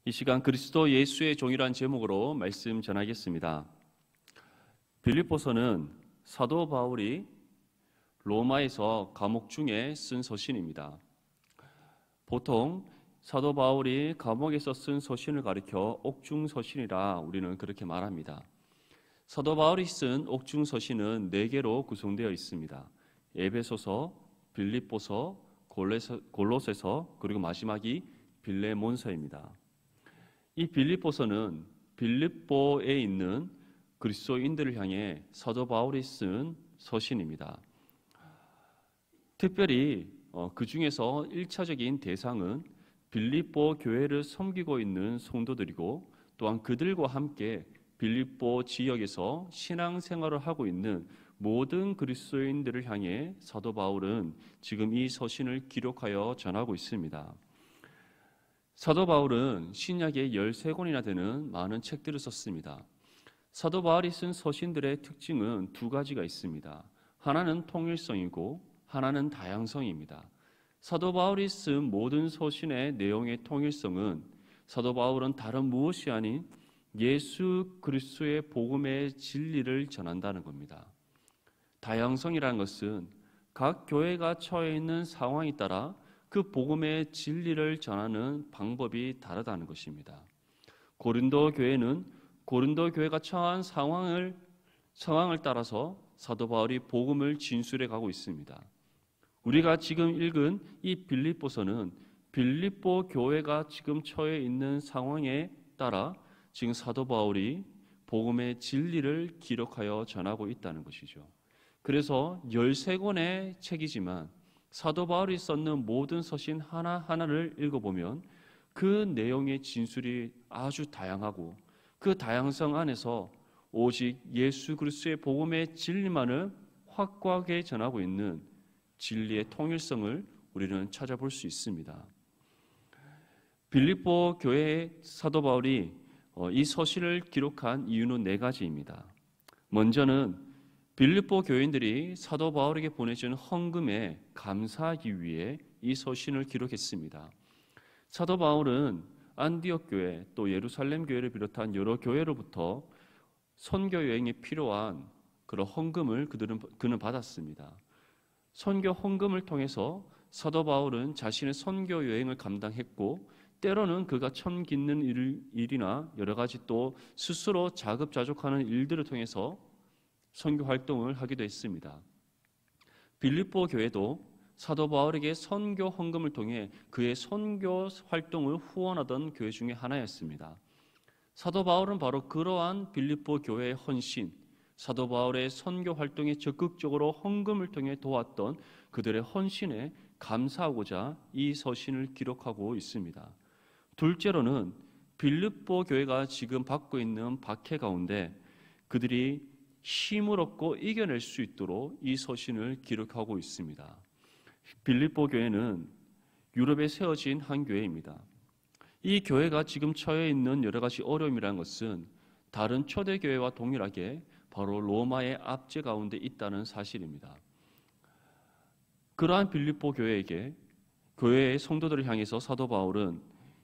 이 시간 그리스도 예수의 종이란 제목으로 말씀 전하겠습니다. 빌립보서는 사도 바울이 로마에서 감옥 중에 쓴 서신입니다. 보통 사도 바울이 감옥에서 쓴 서신을 가리켜 옥중서신이라 우리는 그렇게 말합니다. 사도 바울이 쓴 옥중서신은 4개로 구성되어 있습니다. 에베소서, 빌립보서, 골로새서, 그리고 마지막이 빌레몬서입니다. 이 빌립보서는 빌립보에 있는 그리스도인들을 향해 사도 바울이 쓴 서신입니다. 특별히 그 중에서 1차적인 대상은 빌립보 교회를 섬기고 있는 성도들이고, 또한 그들과 함께 빌립보 지역에서 신앙생활을 하고 있는 모든 그리스도인들을 향해 사도 바울은 지금 이 서신을 기록하여 전하고 있습니다. 사도 바울은 신약에 13권이나 되는 많은 책들을 썼습니다. 사도 바울이 쓴 서신들의 특징은 2가지가 있습니다. 하나는 통일성이고 하나는 다양성입니다. 사도 바울이 쓴 모든 서신의 내용의 통일성은 사도 바울은 다른 무엇이 아닌 예수 그리스도의 복음의 진리를 전한다는 겁니다. 다양성이라는 것은 각 교회가 처해 있는 상황에 따라 그 복음의 진리를 전하는 방법이 다르다는 것입니다. 고린도 교회는 고린도 교회가 처한 상황을 따라서 사도 바울이 복음을 진술해 가고 있습니다. 우리가 지금 읽은 이 빌립보서는 빌립보 교회가 지금 처해 있는 상황에 따라 지금 사도 바울이 복음의 진리를 기록하여 전하고 있다는 것이죠. 그래서 13권의 책이지만 사도 바울이 썼는 모든 서신 하나하나를 읽어보면 그 내용의 진술이 아주 다양하고, 그 다양성 안에서 오직 예수 그리스도의 복음의 진리만을 확고하게 전하고 있는 진리의 통일성을 우리는 찾아볼 수 있습니다. 빌립보 교회의 사도 바울이 이 서신을 기록한 이유는 4가지입니다. 먼저는 빌립보 교인들이 사도 바울에게 보내준 헌금에 감사하기 위해 이 서신을 기록했습니다. 사도 바울은 안디옥 교회 또 예루살렘 교회를 비롯한 여러 교회로부터 선교 여행에 필요한 그런 헌금을 그는 받았습니다. 선교 헌금을 통해서 사도 바울은 자신의 선교 여행을 감당했고, 때로는 그가 천 깃는 일이나 여러 가지 또 스스로 자급자족하는 일들을 통해서 선교 활동을 하기도 했습니다. 빌립보 교회도 사도 바울에게 선교 헌금을 통해 그의 선교 활동을 후원하던 교회 중에 하나였습니다. 사도 바울은 바로 그러한 빌립보 교회의 헌신, 사도 바울의 선교 활동에 적극적으로 헌금을 통해 도왔던 그들의 헌신에 감사하고자 이 서신을 기록하고 있습니다. 둘째로는 빌립보 교회가 지금 받고 있는 박해 가운데 그들이 힘을 얻고 이겨낼 수 있도록 이 서신을 기록하고 있습니다. 빌립보 교회는 유럽에 세워진 한 교회입니다. 이 교회가 지금 처해 있는 여러 가지 어려움이라는 것은 다른 초대 교회와 동일하게 바로 로마의 압제 가운데 있다는 사실입니다. 그러한 빌립보 교회에게, 교회의 성도들을 향해서 사도 바울은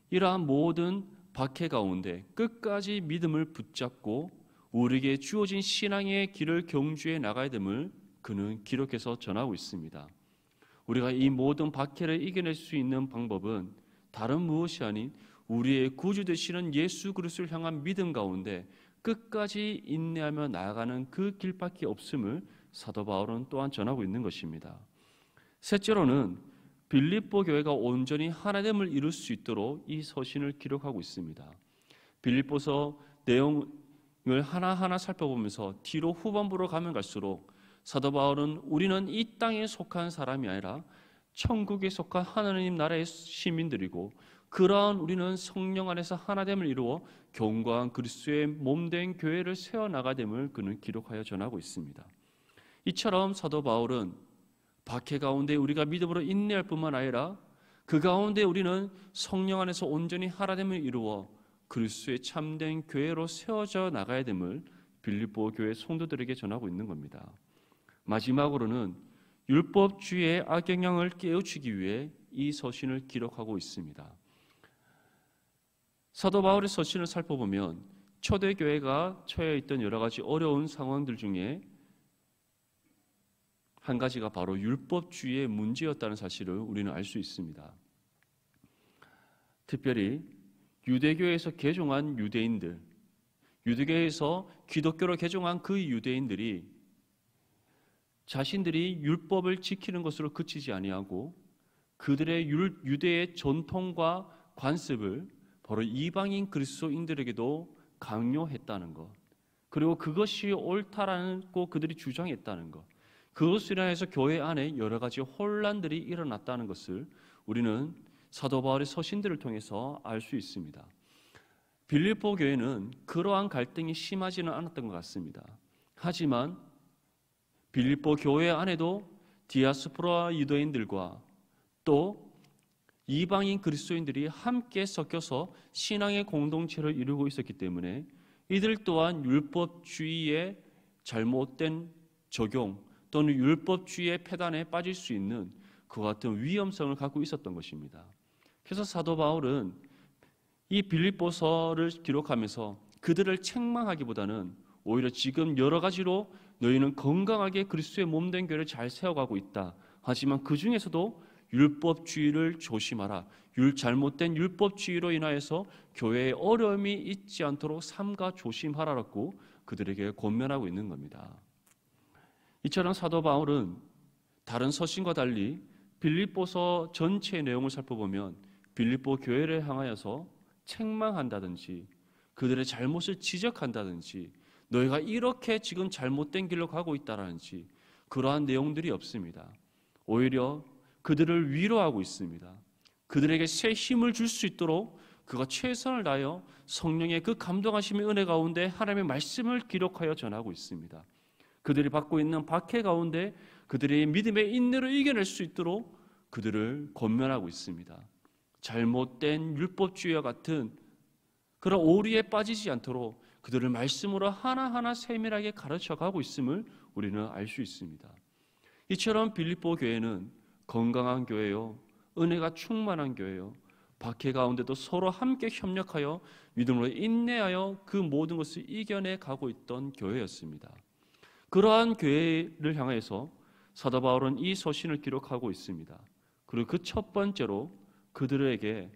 이러한 모든 박해 가운데 끝까지 믿음을 붙잡고 우리에게 주어진 신앙의 길을 경주해 나가야 됨을 그는 기록해서 전하고 있습니다. 우리가 이 모든 박해를 이겨낼 수 있는 방법은 다른 무엇이 아닌 우리의 구주 되시는 예수 그리스도를 향한 믿음 가운데 끝까지 인내하며 나아가는 그 길밖에 없음을 사도 바울은 또한 전하고 있는 것입니다. 셋째로는 빌립보 교회가 온전히 하나됨을 이룰 수 있도록 이 서신을 기록하고 있습니다. 빌립보서 내용을 하나하나 살펴보면서 뒤로 후반부로 가면 갈수록 사도 바울은 우리는 이 땅에 속한 사람이 아니라 천국에 속한 하나님 나라의 시민들이고, 그러한 우리는 성령 안에서 하나됨을 이루어 견고한 그리스도의 몸된 교회를 세워나가됨을 그는 기록하여 전하고 있습니다. 이처럼 사도 바울은 박해 가운데 우리가 믿음으로 인내할 뿐만 아니라 그 가운데 우리는 성령 안에서 온전히 하나됨을 이루어 그리스도의 참된 교회로 세워져 나가야 됨을 빌립보 교회 성도들에게 전하고 있는 겁니다. 마지막으로는 율법주의의 악영향을 깨우치기 위해 이 서신을 기록하고 있습니다. 사도 바울의 서신을 살펴보면 초대교회가 처해 있던 여러 가지 어려운 상황들 중에 한 가지가 바로 율법주의의 문제였다는 사실을 우리는 알 수 있습니다. 특별히 유대교에서 개종한 유대인들, 유대교에서 기독교로 개종한 그 유대인들이 자신들이 율법을 지키는 것으로 그치지 아니하고 그들의 유대의 전통과 관습을 바로 이방인 그리스도인들에게도 강요했다는 것, 그리고 그것이 옳다라고 그들이 주장했다는 것, 그것으로 인해서 교회 안에 여러 가지 혼란들이 일어났다는 것을 우리는 사도 바울의 서신들을 통해서 알 수 있습니다. 빌립보 교회는 그러한 갈등이 심하지는 않았던 것 같습니다. 하지만 빌립보 교회 안에도 디아스포라 유대인들과 또 이방인 그리스도인들이 함께 섞여서 신앙의 공동체를 이루고 있었기 때문에 이들 또한 율법주의의 잘못된 적용 또는 율법주의의 폐단에 빠질 수 있는 그와 같은 위험성을 갖고 있었던 것입니다. 그래서 사도 바울은 이 빌립보서를 기록하면서 그들을 책망하기보다는 오히려 지금 여러 가지로 너희는 건강하게 그리스도의 몸된 교회를 잘 세워가고 있다. 하지만 그 중에서도 율법주의를 조심하라. 잘못된 율법주의로 인하여서 교회에 어려움이 있지 않도록 삼가 조심하라라고 그들에게 권면하고 있는 겁니다. 이처럼 사도 바울은 다른 서신과 달리 빌립보서 전체의 내용을 살펴보면 빌립보 교회를 향하여서 책망한다든지 그들의 잘못을 지적한다든지 너희가 이렇게 지금 잘못된 길로 가고 있다라든지 그러한 내용들이 없습니다. 오히려 그들을 위로하고 있습니다. 그들에게 새 힘을 줄 수 있도록 그가 최선을 다하여 성령의 그 감동하심의 은혜 가운데 하나님의 말씀을 기록하여 전하고 있습니다. 그들이 받고 있는 박해 가운데 그들의 믿음의 인내를 이겨낼 수 있도록 그들을 권면하고 있습니다. 잘못된 율법주의와 같은 그런 오류에 빠지지 않도록 그들을 말씀으로 하나하나 세밀하게 가르쳐가고 있음을 우리는 알 수 있습니다. 이처럼 빌립보 교회는 건강한 교회요, 은혜가 충만한 교회요, 박해 가운데도 서로 함께 협력하여 믿음으로 인내하여 그 모든 것을 이겨내 가고 있던 교회였습니다. 그러한 교회를 향해서 사도 바울은 이 서신을 기록하고 있습니다. 그리고 그 첫 번째로 그들에게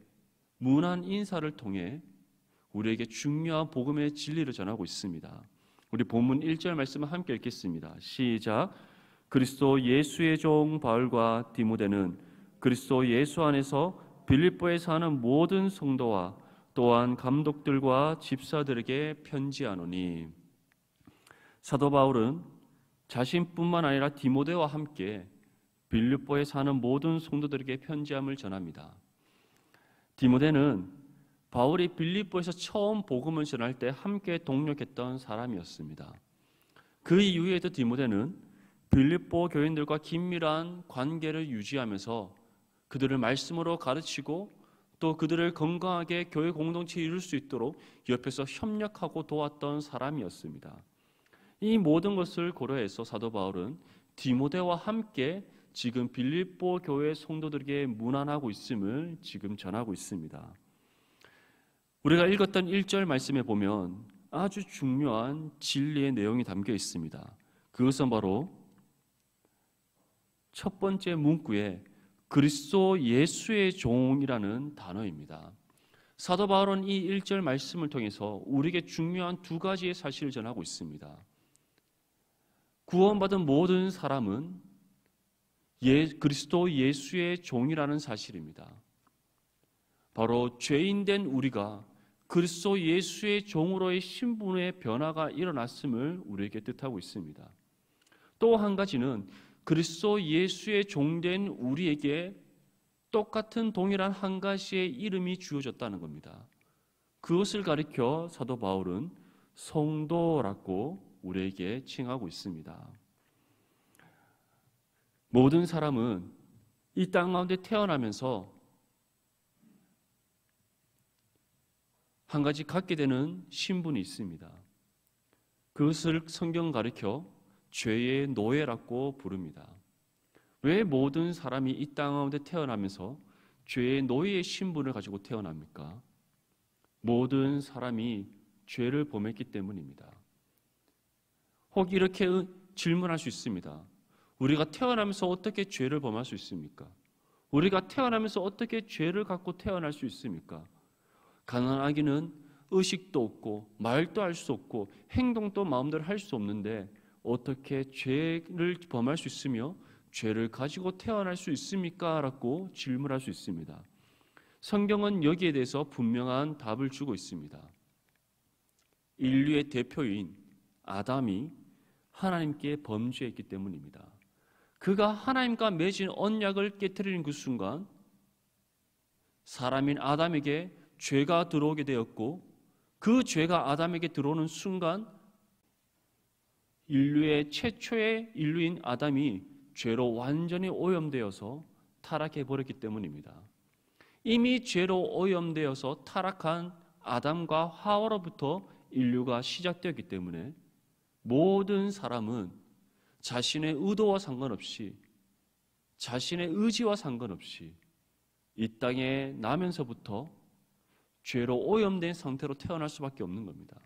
문안 인사를 통해 우리에게 중요한 복음의 진리를 전하고 있습니다. 우리 본문 1절 말씀을 함께 읽겠습니다. 시작. 그리스도 예수의 종 바울과 디모데는 그리스도 예수 안에서 빌립보에 사는 모든 성도와 또한 감독들과 집사들에게 편지하노니. 사도 바울은 자신뿐만 아니라 디모데와 함께 빌립보에 사는 모든 성도들에게 편지함을 전합니다. 디모데는 바울이 빌립보에서 처음 복음을 전할 때 함께 동력했던 사람이었습니다. 그 이후에도 디모데는 빌립보 교인들과 긴밀한 관계를 유지하면서 그들을 말씀으로 가르치고 또 그들을 건강하게 교회 공동체에 이룰 수 있도록 옆에서 협력하고 도왔던 사람이었습니다. 이 모든 것을 고려해서 사도 바울은 디모데와 함께 지금 빌립보 교회 성도들에게 문안하고 있음을 지금 전하고 있습니다. 우리가 읽었던 1절 말씀에 보면 아주 중요한 진리의 내용이 담겨 있습니다. 그것은 바로 첫 번째 문구에 그리스도 예수의 종이라는 단어입니다. 사도 바울은 이 1절 말씀을 통해서 우리에게 중요한 두 가지의 사실을 전하고 있습니다. 구원받은 모든 사람은 그리스도 예수의 종이라는 사실입니다. 바로 죄인된 우리가 그리스도 예수의 종으로의 신분의 변화가 일어났음을 우리에게 뜻하고 있습니다. 또 한 가지는 그리스도 예수의 종된 우리에게 똑같은 동일한 한 가지의 이름이 주어졌다는 겁니다. 그것을 가리켜 사도 바울은 성도라고 우리에게 칭하고 있습니다. 모든 사람은 이 땅 가운데 태어나면서 한 가지 갖게 되는 신분이 있습니다. 그것을 성경 가리켜 죄의 노예라고 부릅니다. 왜 모든 사람이 이 땅 가운데 태어나면서 죄의 노예의 신분을 가지고 태어납니까? 모든 사람이 죄를 범했기 때문입니다. 혹 이렇게 질문할 수 있습니다. 우리가 태어나면서 어떻게 죄를 범할 수 있습니까? 우리가 태어나면서 어떻게 죄를 갖고 태어날 수 있습니까? 가난하기는 의식도 없고 말도 할 수 없고 행동도 마음대로 할 수 없는데 어떻게 죄를 범할 수 있으며 죄를 가지고 태어날 수 있습니까? 라고 질문할 수 있습니다. 성경은 여기에 대해서 분명한 답을 주고 있습니다. 인류의 대표인 아담이 하나님께 범죄했기 때문입니다. 그가 하나님과 맺은 언약을 깨트리는 그 순간 사람인 아담에게 죄가 들어오게 되었고 그 죄가 아담에게 들어오는 순간 인류의 최초의 인류인 아담이 죄로 완전히 오염되어서 타락해버렸기 때문입니다. 이미 죄로 오염되어서 타락한 아담과 하와로부터 인류가 시작되었기 때문에 모든 사람은 자신의 의도와 상관없이 자신의 의지와 상관없이 이 땅에 나면서부터 죄로 오염된 상태로 태어날 수밖에 없는 겁니다.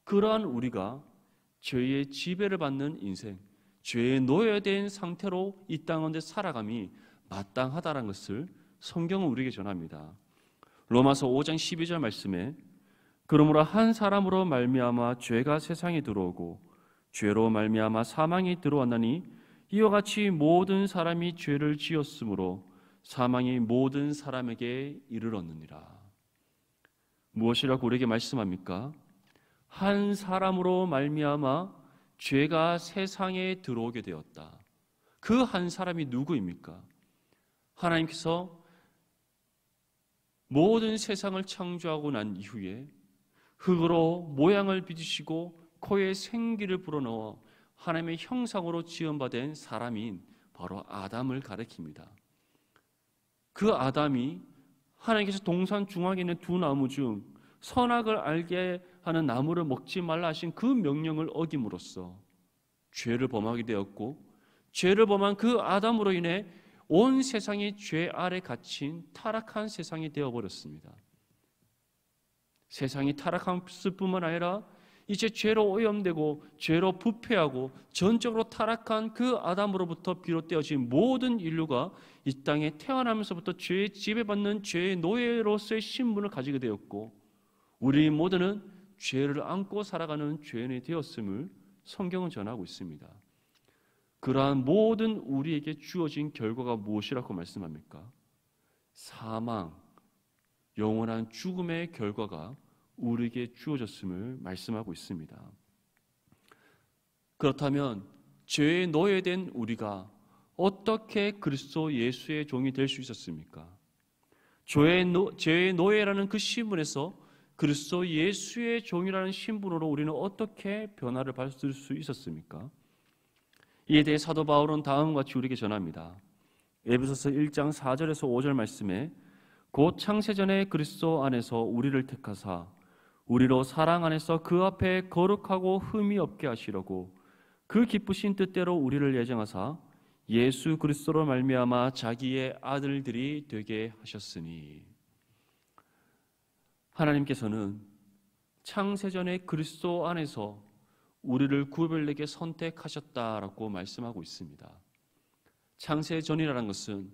그러한 우리가 죄의 지배를 받는 인생, 죄에 노예된 상태로 이 땅 가운데 살아감이 마땅하다는 것을 성경은 우리에게 전합니다. 로마서 5장 12절 말씀에 그러므로 한 사람으로 말미암아 죄가 세상에 들어오고 죄로 말미암아 사망이 들어왔나니 이와 같이 모든 사람이 죄를 지었으므로 사망이 모든 사람에게 이르렀느니라. 무엇이라고 우리에게 말씀합니까? 한 사람으로 말미암아 죄가 세상에 들어오게 되었다. 그 한 사람이 누구입니까? 하나님께서 모든 세상을 창조하고 난 이후에 흙으로 모양을 빚으시고 코에 생기를 불어넣어 하나님의 형상으로 지음받은 사람인 바로 아담을 가리킵니다. 그 아담이 하나님께서 동산 중앙에 있는 두 나무 중 선악을 알게 하는 나무를 먹지 말라 하신 그 명령을 어김으로써 죄를 범하게 되었고 죄를 범한 그 아담으로 인해 온 세상이 죄 아래 갇힌 타락한 세상이 되어버렸습니다. 세상이 타락했을 뿐만 아니라 이제 죄로 오염되고 죄로 부패하고 전적으로 타락한 그 아담으로부터 비롯되어진 모든 인류가 이 땅에 태어나면서부터 죄에 지배받는 죄의 노예로서의 신분을 가지게 되었고 우리 모두는 죄를 안고 살아가는 죄인이 되었음을 성경은 전하고 있습니다. 그러한 모든 우리에게 주어진 결과가 무엇이라고 말씀합니까? 사망, 영원한 죽음의 결과가 우리에게 주어졌음을 말씀하고 있습니다. 그렇다면 죄에 노예된 우리가 어떻게 그리스도 예수의 종이 될 수 있었습니까? 죄의 노예라는 그 신분에서 그리스도 예수의 종이라는 신분으로 우리는 어떻게 변화를 받을 수 있었습니까? 이에 대해 사도 바울은 다음과 같이 우리에게 전합니다. 에베소서 1장 4절에서 5절 말씀에 곧 창세전에 그리스도 안에서 우리를 택하사 우리로 사랑 안에서 그 앞에 거룩하고 흠이 없게 하시려고 그 기쁘신 뜻대로 우리를 예정하사 예수 그리스도로 말미암아 자기의 아들들이 되게 하셨으니 하나님께서는 창세전에 그리스도 안에서 우리를 구별되게 선택하셨다라고 말씀하고 있습니다. 창세전이라는 것은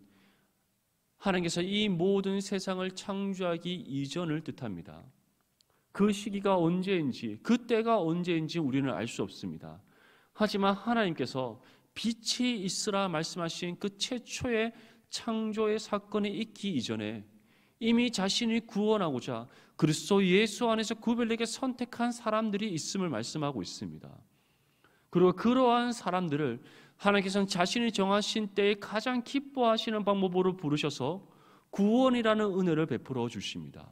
하나님께서 이 모든 세상을 창조하기 이전을 뜻합니다. 그 시기가 언제인지, 그 때가 언제인지 우리는 알 수 없습니다. 하지만 하나님께서 빛이 있으라 말씀하신 그 최초의 창조의 사건이 있기 이전에 이미 자신이 구원하고자 그리스도 예수 안에서 구별되게 선택한 사람들이 있음을 말씀하고 있습니다. 그리고 그러한 사람들을 하나님께서는 자신이 정하신 때에 가장 기뻐하시는 방법으로 부르셔서 구원이라는 은혜를 베풀어 주십니다.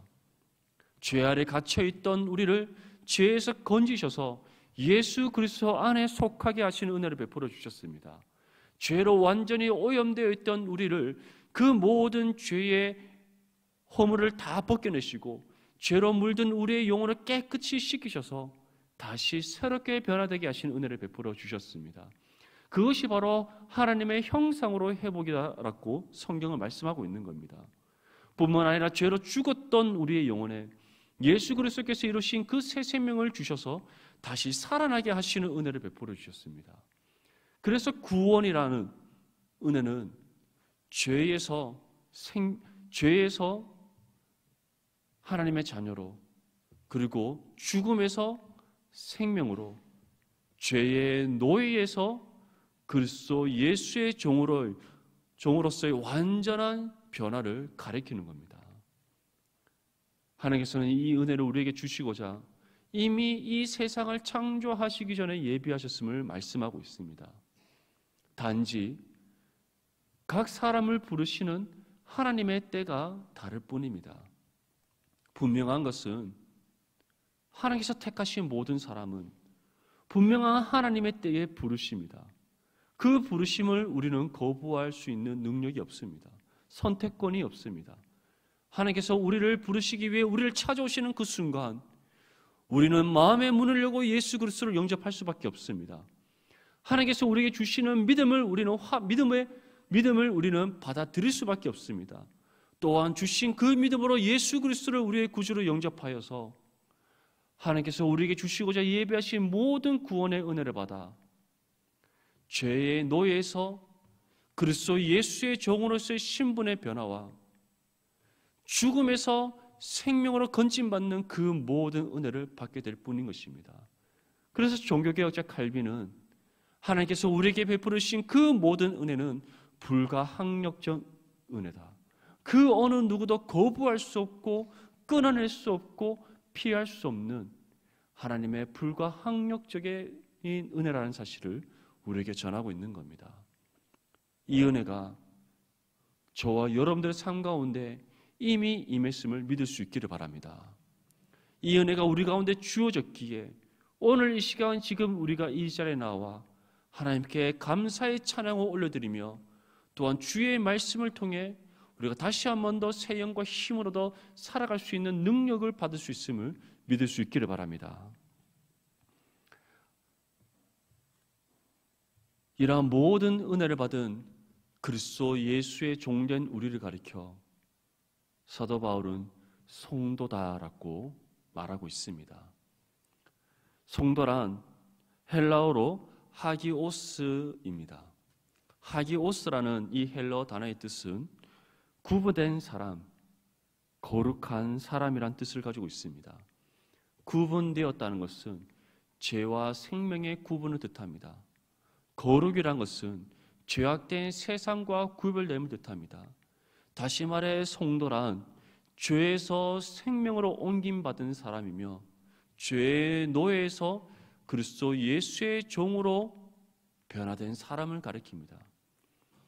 죄 아래 갇혀있던 우리를 죄에서 건지셔서 예수 그리스도 안에 속하게 하시는 은혜를 베풀어 주셨습니다. 죄로 완전히 오염되어 있던 우리를 그 모든 죄의 허물을 다 벗겨내시고 죄로 물든 우리의 영혼을 깨끗이 씻기셔서 다시 새롭게 변화되게 하시는 은혜를 베풀어 주셨습니다. 그것이 바로 하나님의 형상으로 회복이라고 성경은 말씀하고 있는 겁니다. 뿐만 아니라 죄로 죽었던 우리의 영혼에 예수 그리스도께서 이루신 그 새 생명을 주셔서 다시 살아나게 하시는 은혜를 베풀어 주셨습니다. 그래서 구원이라는 은혜는 죄에서 하나님의 자녀로, 그리고 죽음에서 생명으로, 죄의 노예에서 그리스도 예수의 종으로서의 완전한 변화를 가리키는 겁니다. 하나님께서는 이 은혜를 우리에게 주시고자 이미 이 세상을 창조하시기 전에 예비하셨음을 말씀하고 있습니다. 단지 각 사람을 부르시는 하나님의 때가 다를 뿐입니다. 분명한 것은 하나님께서 택하신 모든 사람은 분명한 하나님의 때에 부르십니다. 그 부르심을 우리는 거부할 수 있는 능력이 없습니다. 선택권이 없습니다. 하나님께서 우리를 부르시기 위해 우리를 찾아오시는 그 순간 우리는 마음의 문을 열고 예수 그리스도를 영접할 수밖에 없습니다. 하나님께서 우리에게 주시는 믿음을 우리는 받아들일 수밖에 없습니다. 또한 주신 그 믿음으로 예수 그리스도를 우리의 구주로 영접하여서 하나님께서 우리에게 주시고자 예배하신 모든 구원의 은혜를 받아 죄의 노예에서 그리스도 예수의 종으로서의 신분의 변화와 죽음에서 생명으로 건진받는 그 모든 은혜를 받게 될 뿐인 것입니다. 그래서 종교개혁자 칼빈은 하나님께서 우리에게 베풀으신 그 모든 은혜는 불가항력적 은혜다. 그 어느 누구도 거부할 수 없고 끊어낼 수 없고 피할 수 없는 하나님의 불가항력적인 은혜라는 사실을 우리에게 전하고 있는 겁니다. 이 은혜가 저와 여러분들의 삶 가운데 이미 임했음을 믿을 수 있기를 바랍니다. 이 은혜가 우리 가운데 주어졌기에 오늘 이 시간 지금 우리가 이 자리에 나와 하나님께 감사의 찬양을 올려드리며 또한 주의 말씀을 통해 우리가 다시 한 번 더 새 영과 힘으로 더 살아갈 수 있는 능력을 받을 수 있음을 믿을 수 있기를 바랍니다. 이러한 모든 은혜를 받은 그리스도 예수의 종된 우리를 가리켜 사도 바울은 성도다라고 말하고 있습니다. 성도란 헬라어로 하기오스입니다. 하기오스라는 이 헬라어 단어의 뜻은 구분된 사람, 거룩한 사람이란 뜻을 가지고 있습니다. 구분되었다는 것은 죄와 생명의 구분을 뜻합니다. 거룩이란 것은 죄악된 세상과 구별됨을 뜻합니다. 다시 말해 성도란 죄에서 생명으로 옮김받은 사람이며 죄의 노예에서 그리스도 예수의 종으로 변화된 사람을 가리킵니다.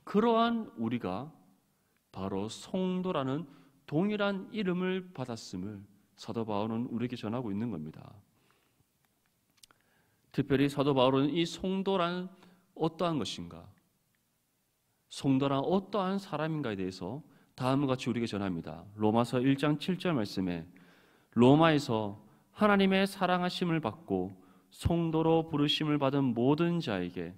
그러한 우리가 바로 성도라는 동일한 이름을 받았음을 사도 바울은 우리에게 전하고 있는 겁니다. 특별히 사도 바울은 이 성도란 어떠한 것인가, 성도란 어떠한 사람인가에 대해서 다음과 같이 우리에게 전합니다. 로마서 1장 7절 말씀에 로마에서 하나님의 사랑하심을 받고 성도로 부르심을 받은 모든 자에게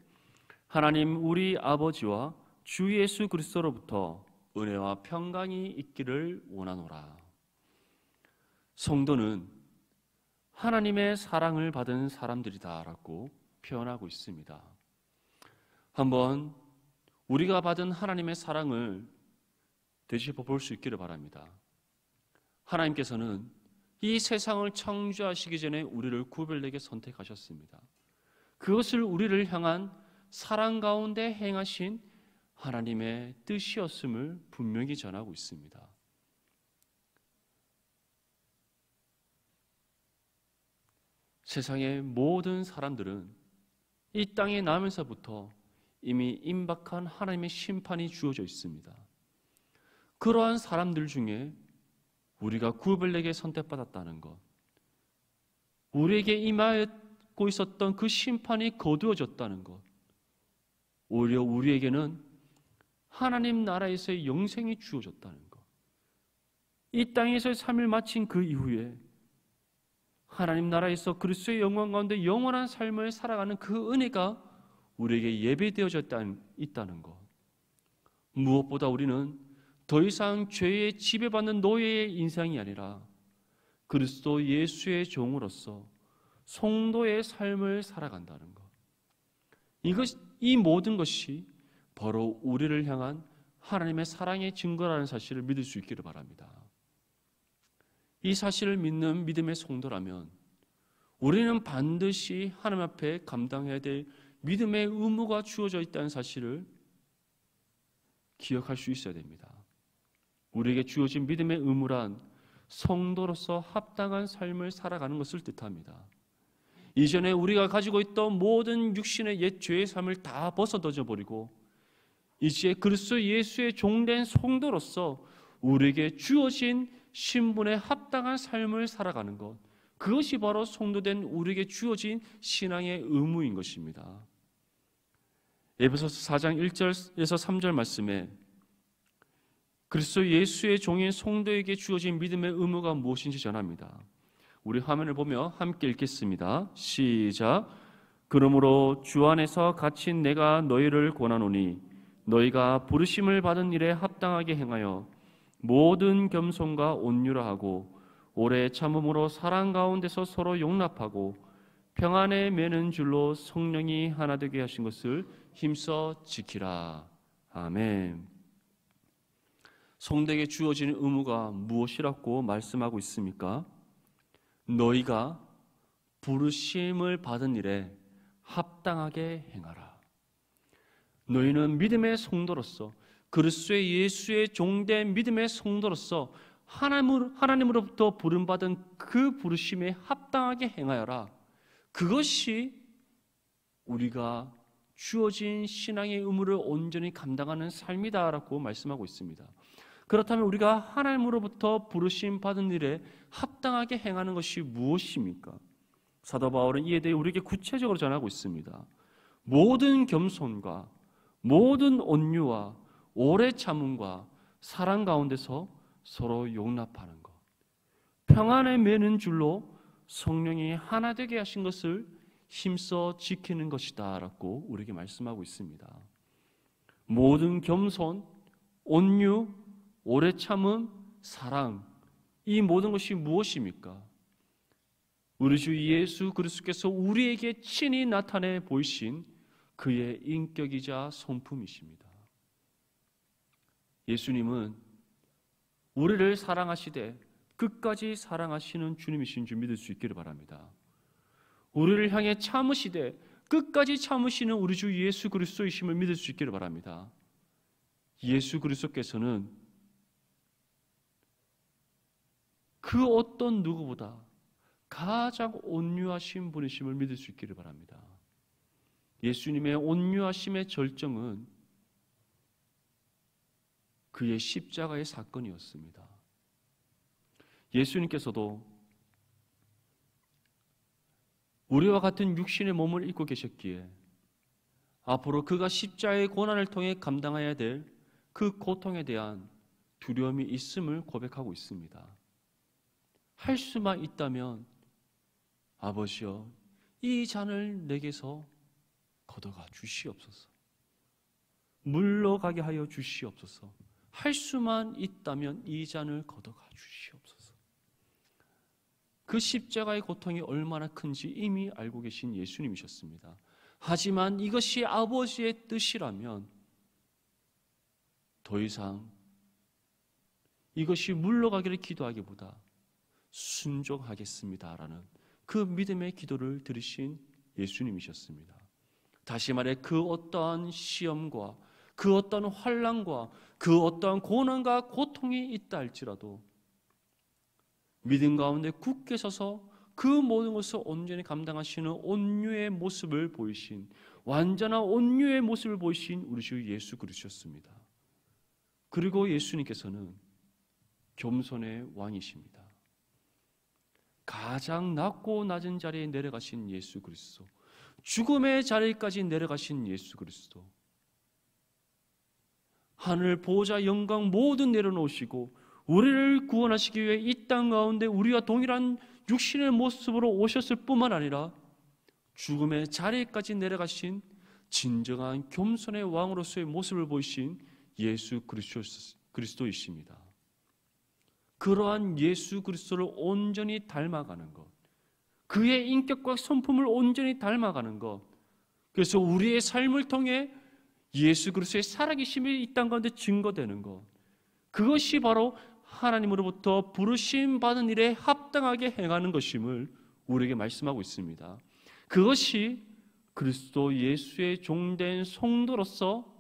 하나님 우리 아버지와 주 예수 그리스도로부터 은혜와 평강이 있기를 원하노라. 성도는 하나님의 사랑을 받은 사람들이다라고 표현하고 있습니다. 한번 우리가 받은 하나님의 사랑을 되짚어 볼 수 있기를 바랍니다. 하나님께서는 이 세상을 창조하시기 전에 우리를 구별되게 선택하셨습니다. 그것을 우리를 향한 사랑 가운데 행하신 하나님의 뜻이었음을 분명히 전하고 있습니다. 세상의 모든 사람들은 이 땅에 나면서부터 이미 임박한 하나님의 심판이 주어져 있습니다. 그러한 사람들 중에 우리가 구별되게 선택받았다는 것, 우리에게 임하고 있었던 그 심판이 거두어졌다는 것, 오히려 우리에게는 하나님 나라에서의 영생이 주어졌다는 것, 이 땅에서의 삶을 마친 그 이후에 하나님 나라에서 그리스도의 영광 가운데 영원한 삶을 살아가는 그 은혜가 우리에게 예배되어져 있다는 것, 무엇보다 우리는 더 이상 죄에 지배받는 노예의 인생이 아니라 그리스도 예수의 종으로서 성도의 삶을 살아간다는 것. 이 모든 것이 바로 우리를 향한 하나님의 사랑의 증거라는 사실을 믿을 수 있기를 바랍니다. 이 사실을 믿는 믿음의 성도라면 우리는 반드시 하나님 앞에 감당해야 될 믿음의 의무가 주어져 있다는 사실을 기억할 수 있어야 됩니다. 우리에게 주어진 믿음의 의무란 성도로서 합당한 삶을 살아가는 것을 뜻합니다. 이전에 우리가 가지고 있던 모든 육신의 옛 죄의 삶을 다 벗어던져 버리고 이제 그리스도 예수의 종된 성도로서 우리에게 주어진 신분에 합당한 삶을 살아가는 것, 그것이 바로 성도된 우리에게 주어진 신앙의 의무인 것입니다. 에베소서 4장 1절에서 3절 말씀에 그리스도 예수의 종인 성도에게 주어진 믿음의 의무가 무엇인지 전합니다. 우리 화면을 보며 함께 읽겠습니다. 시작. 그러므로 주 안에서 갇힌 내가 너희를 권하노니 너희가 부르심을 받은 일에 합당하게 행하여 모든 겸손과 온유라 하고 오래 참음으로 사랑 가운데서 서로 용납하고 평안에 매는 줄로 성령이 하나 되게 하신 것을 힘써 지키라. 아멘. 성도에게 주어지는 의무가 무엇이라고 말씀하고 있습니까? 너희가 부르심을 받은 일에 합당하게 행하라. 너희는 믿음의 성도로서 그리스도의 예수의 종된 믿음의 성도로서 하나님으로부터 부름받은 그 부르심에 합당하게 행하여라. 그것이 우리가 주어진 신앙의 의무를 온전히 감당하는 삶이다라고 말씀하고 있습니다. 그렇다면 우리가 하나님으로부터 부르심 받은 일에 합당하게 행하는 것이 무엇입니까? 사도 바울은 이에 대해 우리에게 구체적으로 전하고 있습니다. 모든 겸손과 모든 온유와 오래 참음과 사랑 가운데서 서로 용납하는 것, 평안에 매는 줄로 성령이 하나 되게 하신 것을 힘써 지키는 것이다 라고 우리에게 말씀하고 있습니다. 모든 겸손, 온유, 오래 참음, 사랑, 이 모든 것이 무엇입니까? 우리 주 예수 그리스도께서 우리에게 친히 나타내 보이신 그의 인격이자 성품이십니다. 예수님은 우리를 사랑하시되 끝까지 사랑하시는 주님이신 줄 믿을 수 있기를 바랍니다. 우리를 향해 참으시되 끝까지 참으시는 우리 주 예수 그리스도이심을 믿을 수 있기를 바랍니다. 예수 그리스도께서는 그 어떤 누구보다 가장 온유하신 분이심을 믿을 수 있기를 바랍니다. 예수님의 온유하심의 절정은 그의 십자가의 사건이었습니다. 예수님께서도 우리와 같은 육신의 몸을 입고 계셨기에 앞으로 그가 십자가의 고난을 통해 감당해야 될 그 고통에 대한 두려움이 있음을 고백하고 있습니다. 할 수만 있다면 아버지여 이 잔을 내게서 걷어가 주시옵소서. 물러가게 하여 주시옵소서. 할 수만 있다면 이 잔을 걷어가 주시옵소서. 그 십자가의 고통이 얼마나 큰지 이미 알고 계신 예수님이셨습니다. 하지만 이것이 아버지의 뜻이라면 더 이상 이것이 물러가기를 기도하기보다 순종하겠습니다라는 그 믿음의 기도를 들으신 예수님이셨습니다. 다시 말해 그 어떠한 시험과 그 어떠한 환난과 그 어떠한 고난과 고통이 있다 할지라도 믿음 가운데 굳게 서서 그 모든 것을 온전히 감당하시는 온유의 모습을 보이신, 완전한 온유의 모습을 보이신 우리 주 예수 그리스도였습니다. 그리고 예수님께서는 겸손의 왕이십니다. 가장 낮고 낮은 자리에 내려가신 예수 그리스도, 죽음의 자리까지 내려가신 예수 그리스도, 하늘 보호자 영광 모두 내려놓으시고 우리를 구원하시기 위해 이 땅 가운데 우리와 동일한 육신의 모습으로 오셨을 뿐만 아니라 죽음의 자리까지 내려가신 진정한 겸손의 왕으로서의 모습을 보이신 예수 그리스도이십니다. 그러한 예수 그리스도를 온전히 닮아가는 것, 그의 인격과 성품을 온전히 닮아가는 것, 그래서 우리의 삶을 통해 예수 그리스도의 살아계심이 이 땅 가운데 증거되는 것, 그것이 바로 하나님으로부터 부르심 받은 일에 합당하게 행하는 것임을 우리에게 말씀하고 있습니다. 그것이 그리스도 예수의 종된 성도로서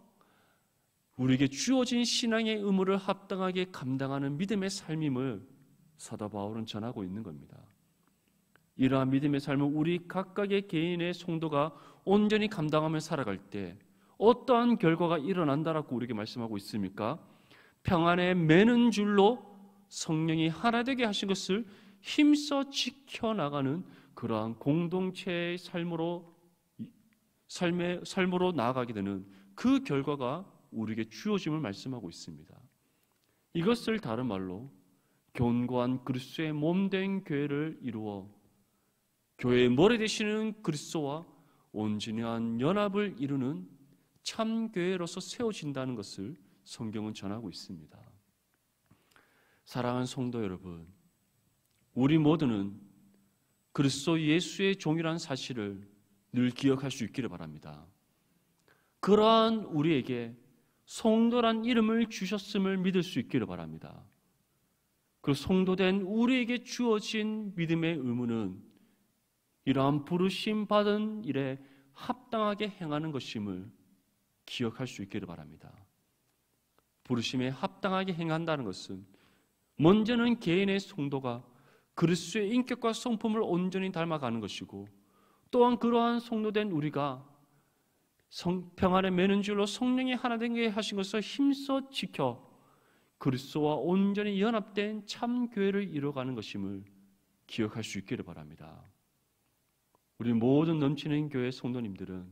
우리에게 주어진 신앙의 의무를 합당하게 감당하는 믿음의 삶임을 사도 바울은 전하고 있는 겁니다. 이러한 믿음의 삶을 우리 각각의 개인의 성도가 온전히 감당하며 살아갈 때 어떠한 결과가 일어난다라고 우리에게 말씀하고 있습니까? 평안에 매는 줄로 성령이 하나 되게 하신 것을 힘써 지켜나가는 그러한 공동체의 삶으로 나아가게 되는 그 결과가 우리에게 주어짐을 말씀하고 있습니다. 이것을 다른 말로 견고한 그리스도의 몸된 교회를 이루어 교회의 머리 되시는 그리스도와 온전한 연합을 이루는 참 교회로서 세워진다는 것을 성경은 전하고 있습니다. 사랑하는 성도 여러분, 우리 모두는 그리스도 예수의 종이라는 사실을 늘 기억할 수 있기를 바랍니다. 그러한 우리에게 성도란 이름을 주셨음을 믿을 수 있기를 바랍니다. 그 성도된 우리에게 주어진 믿음의 의무는 이러한 부르심 받은 일에 합당하게 행하는 것임을 기억할 수 있기를 바랍니다. 부르심에 합당하게 행한다는 것은 먼저는 개인의 성도가 그리스도의 인격과 성품을 온전히 닮아가는 것이고, 또한 그러한 성도된 우리가 평안에 매는 줄로 성령이 하나 되게 하신 것을 힘써 지켜 그리스도와 온전히 연합된 참 교회를 이루어가는 것임을 기억할 수 있기를 바랍니다. 우리 모든 넘치는 교회 성도님들은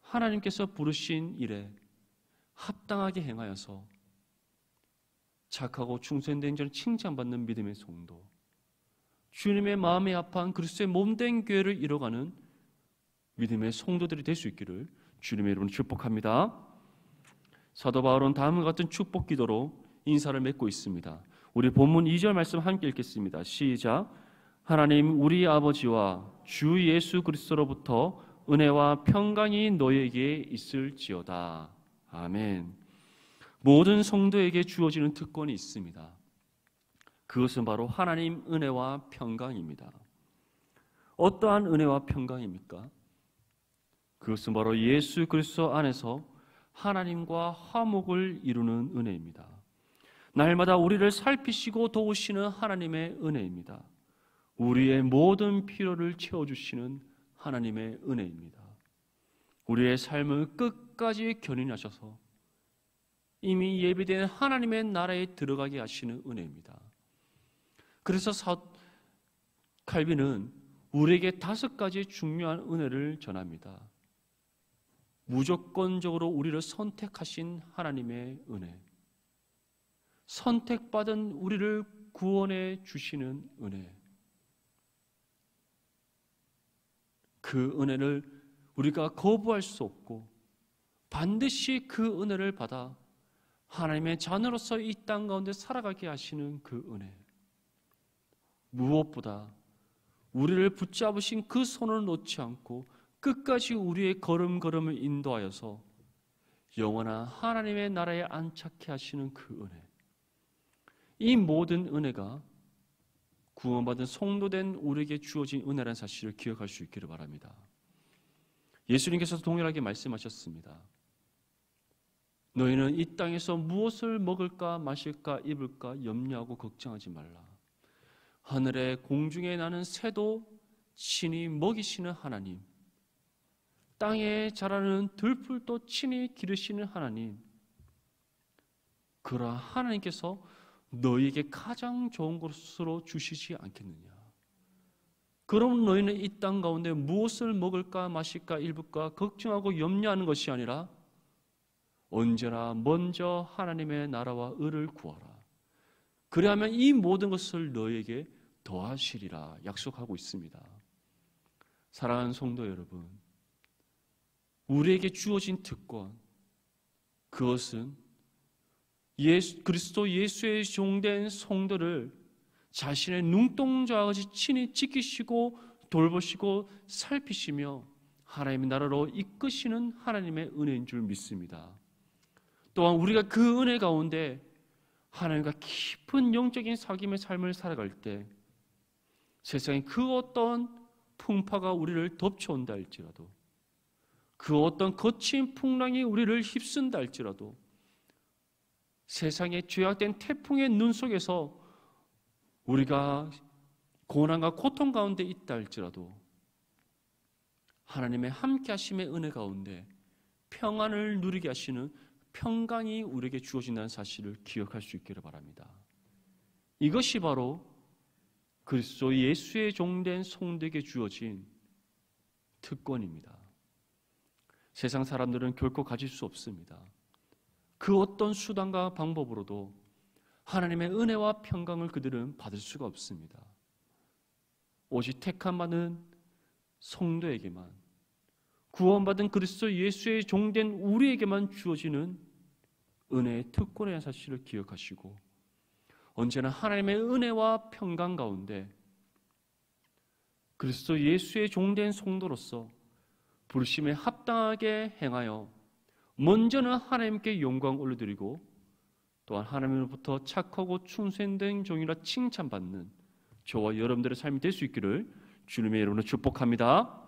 하나님께서 부르신 일에 합당하게 행하여서 착하고 충성된 자는 칭찬받는 믿음의 성도, 주님의 마음에 합한 그리스도의 몸된 교회를 이뤄가는 믿음의 성도들이 될 수 있기를 주님의 이름으로 축복합니다. 사도 바울은 다음과 같은 축복 기도로 인사를 맺고 있습니다. 우리 본문 2절 말씀 함께 읽겠습니다. 시작. 하나님 우리 아버지와 주 예수 그리스도로부터 은혜와 평강이 너에게 있을지어다. 아멘. 모든 성도에게 주어지는 특권이 있습니다. 그것은 바로 하나님 은혜와 평강입니다. 어떠한 은혜와 평강입니까? 그것은 바로 예수 그리스도 안에서 하나님과 화목을 이루는 은혜입니다. 날마다 우리를 살피시고 도우시는 하나님의 은혜입니다. 우리의 모든 필요를 채워주시는 하나님의 은혜입니다. 우리의 삶을 끝까지 견인하셔서 이미 예비된 하나님의 나라에 들어가게 하시는 은혜입니다. 그래서 칼빈은 우리에게 5가지 중요한 은혜를 전합니다. 무조건적으로 우리를 선택하신 하나님의 은혜, 선택받은 우리를 구원해 주시는 은혜, 그 은혜를 우리가 거부할 수 없고 반드시 그 은혜를 받아 하나님의 자녀로서 이 땅 가운데 살아가게 하시는 그 은혜, 무엇보다 우리를 붙잡으신 그 손을 놓지 않고 끝까지 우리의 걸음걸음을 인도하여서 영원한 하나님의 나라에 안착해 하시는 그 은혜, 이 모든 은혜가 구원받은 성도된 우리에게 주어진 은혜라는 사실을 기억할 수 있기를 바랍니다. 예수님께서 동일하게 말씀하셨습니다. 너희는 이 땅에서 무엇을 먹을까 마실까 입을까 염려하고 걱정하지 말라. 하늘에 공중에 나는 새도 친히 먹이시는 하나님, 땅에 자라는 들풀도 친히 기르시는 하나님, 그러한 하나님께서 너희에게 가장 좋은 것으로 주시지 않겠느냐. 그럼 너희는 이 땅 가운데 무엇을 먹을까 마실까 입을까 걱정하고 염려하는 것이 아니라 언제나 먼저 하나님의 나라와 의를 구하라. 그리하면 이 모든 것을 너희에게 더하시리라 약속하고 있습니다. 사랑하는 성도 여러분, 우리에게 주어진 특권, 그것은 그리스도 예수의 종된 성도를 자신의 눈동자와 같이 친히 지키시고 돌보시고 살피시며 하나님의 나라로 이끄시는 하나님의 은혜인 줄 믿습니다. 또한 우리가 그 은혜 가운데 하나님과 깊은 영적인 사귐의 삶을 살아갈 때 세상의 그 어떤 풍파가 우리를 덮쳐온다 할지라도, 그 어떤 거친 풍랑이 우리를 휩쓴다 할지라도, 세상의 죄악된 태풍의 눈 속에서 우리가 고난과 고통 가운데 있다 할지라도 하나님의 함께 하심의 은혜 가운데 평안을 누리게 하시는 평강이 우리에게 주어진다는 사실을 기억할 수 있기를 바랍니다. 이것이 바로 그리스도 예수의 종된 성도에게 주어진 특권입니다. 세상 사람들은 결코 가질 수 없습니다. 그 어떤 수단과 방법으로도 하나님의 은혜와 평강을 그들은 받을 수가 없습니다. 오직 택함 받은 성도에게만, 구원받은 그리스도 예수의 종된 우리에게만 주어지는 은혜의 특권의 사실을 기억하시고 언제나 하나님의 은혜와 평강 가운데 그리스도 예수의 종된 성도로서 부르심에 합당하게 행하여 먼저는 하나님께 영광 올려드리고 또한 하나님으로부터 착하고 충성된 종이라 칭찬받는 저와 여러분들의 삶이 될 수 있기를 주님의 이름으로 축복합니다.